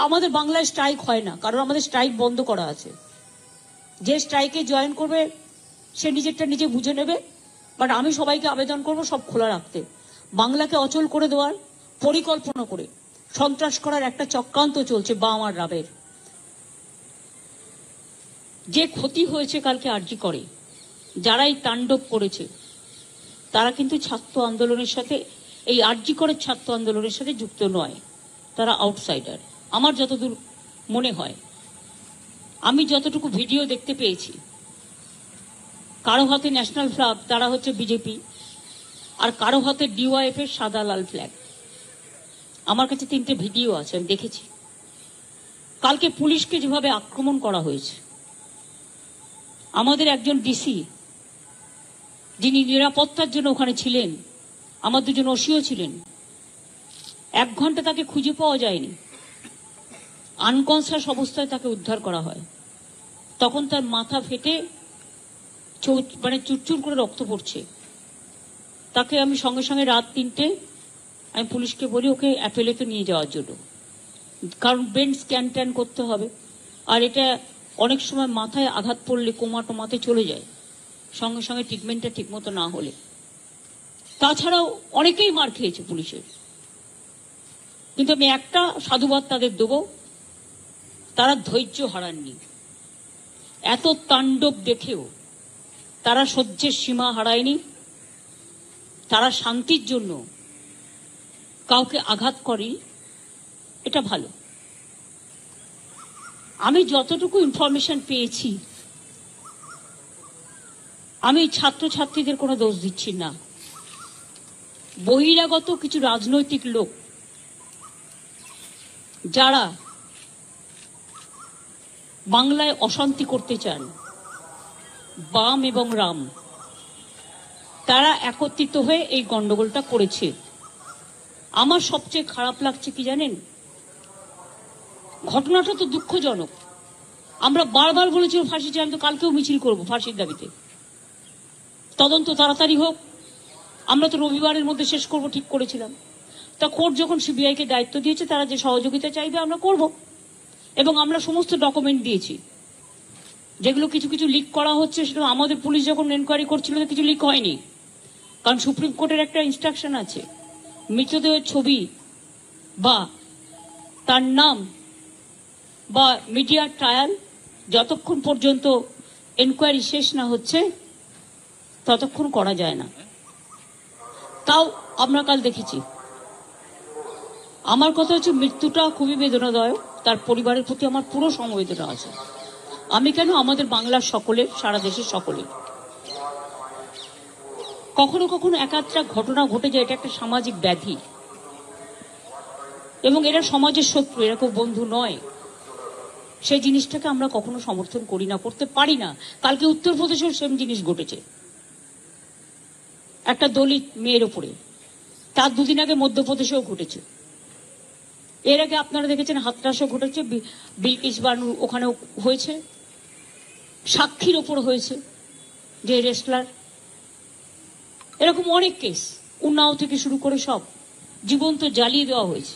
আমাদের বাংলায় স্ট্রাইক হয় না, কারণ আমাদের স্ট্রাইক বন্ধ করা আছে। যে স্ট্রাইকে জয়েন করবে সে নিজেরটা নিজে বুঝে নেবে, বাট আমি সবাইকে আবেদন করব সব খোলা রাখতে। বাংলাকে অচল করে দেওয়ার পরিকল্পনা করে সন্ত্রাস করার একটা চক্রান্ত চলছে বাম আর রাবের। যে ক্ষতি হয়েছে কালকে আরজি করে, যারা এই তাণ্ডব করেছে তারা কিন্তু ছাত্র আন্দোলনের সাথে, এই আরজি করে ছাত্র আন্দোলনের সাথে যুক্ত নয়, তারা আউটসাইডার আমার যতদূর মনে হয়। আমি যতটুকু ভিডিও দেখতে পেয়েছি, কারো হাতে ন্যাশনাল ফ্ল্যাগ, তারা হচ্ছে বিজেপি, আর কারো হাতে ডিওয়াইএফ এর সাদা লাল ফ্ল্যাগ। আমার কাছে 3টে ভিডিও আছে, আমি দেখেছি। কালকে পুলিশকে যেভাবে আক্রমণ করা হয়েছে, আমাদের একজন ডিসি যিনি নিরাপত্তার জন্য ওখানে ছিলেন, আমার 2জন ওসিও ছিলেন, 1 ঘন্টা তাকে খুঁজে পাওয়া যায়নি। আনকনসাস অবস্থায় তাকে উদ্ধার করা হয়। তখন তার মাথা ফেটে মানে চুরচুর করে রক্ত পড়ছে। তাকে আমি সঙ্গে সঙ্গে রাত 3টে আমি পুলিশকে বলি ওকে অ্যাপেলেতে নিয়ে যাওয়ার জন্য, কারণ ব্রেন স্ক্যান ট্যান করতে হবে। আর এটা অনেক সময় মাথায় আঘাত পড়লে কোমা টোমাতে চলে যায় সঙ্গে সঙ্গে ট্রিটমেন্টটা ঠিক মতো না হলে। তাছাড়াও অনেকেই মার খেয়েছে পুলিশের, কিন্তু আমি একটা সাধুবাদ তাদের দেবো, তারা ধৈর্য হারাননি। এত তাণ্ডব দেখেও তারা সহ্যের সীমা হারায়নি। তারা শান্তির জন্য কাউকে আঘাত করেনি, এটা ভালো। আমি যতটুকু ইনফরমেশন পেয়েছি, আমি ছাত্রছাত্রীদের কোনো দোষ দিচ্ছি না। বহিরাগত কিছু রাজনৈতিক লোক যারা বাংলায় অশান্তি করতে চান, বাম এবং রাম, তারা একত্রিত হয়ে এই গন্ডগোলটা করেছে। আমার সবচেয়ে খারাপ লাগছে কি জানেন, ঘটনাটা তো দুঃখজনক। আমরা বারবার বলেছি ফাঁসি চাই, আমি তো কালকেও মিছিল করব ফাঁসির দাবিতে। তদন্ত তাড়াতাড়ি হোক, আমরা তো রবিবারের মধ্যে শেষ করব ঠিক করেছিলাম। তা কোর্ট যখন সিবিআইকে দায়িত্ব দিয়েছে, তারা যে সহযোগিতা চাইবে আমরা করব, এবং আমরা সমস্ত ডকুমেন্ট দিয়েছি। যেগুলো কিছু কিছু লিক করা হচ্ছে, সেটা আমাদের পুলিশ যখন এনকোয়ারি করছিল কিছু লিক হয়নি, কারণ সুপ্রিম কোর্টের একটা ইনস্ট্রাকশন আছে, মৃতদেহের ছবি বা তার নাম বা মিডিয়া ট্রায়াল যতক্ষণ পর্যন্ত এনকোয়ারি শেষ না হচ্ছে ততক্ষণ করা যায় না। তাও আমরা কাল দেখেছি। আমার কথা হচ্ছে, মৃত্যুটা খুবই বেদনাদায়ক, তার পরিবারের প্রতি আমার পুরো সমবেদনা আছে। আমি কেন, আমাদের বাংলার সকলের, সারা দেশের সকলের। কখনো কখনো একাত্রা ঘটনা ঘটে যায়, এটা একটা সামাজিক ব্যাধি, এবং এরা সমাজের শত্রু, এরা কেউ বন্ধু নয়। সেই জিনিসটাকে আমরা কখনো সমর্থন করি না, করতে পারি না। কালকে উত্তরপ্রদেশেও সেম জিনিস ঘটেছে, একটা দলিত মেয়ের উপরে। তার 2 দিন আগে মধ্যপ্রদেশেও ঘটেছে। এর আগে আপনারা দেখেছেন হাতরাসও ঘটেছে, বিলকিস বানু ওখানেও হয়েছে, সাক্ষীর ওপর হয়েছে, যে রেসলার। এরকম অনেক কেস, উন্নাও থেকে শুরু করে সব জীবন্ত জ্বালিয়ে দেওয়া হয়েছে।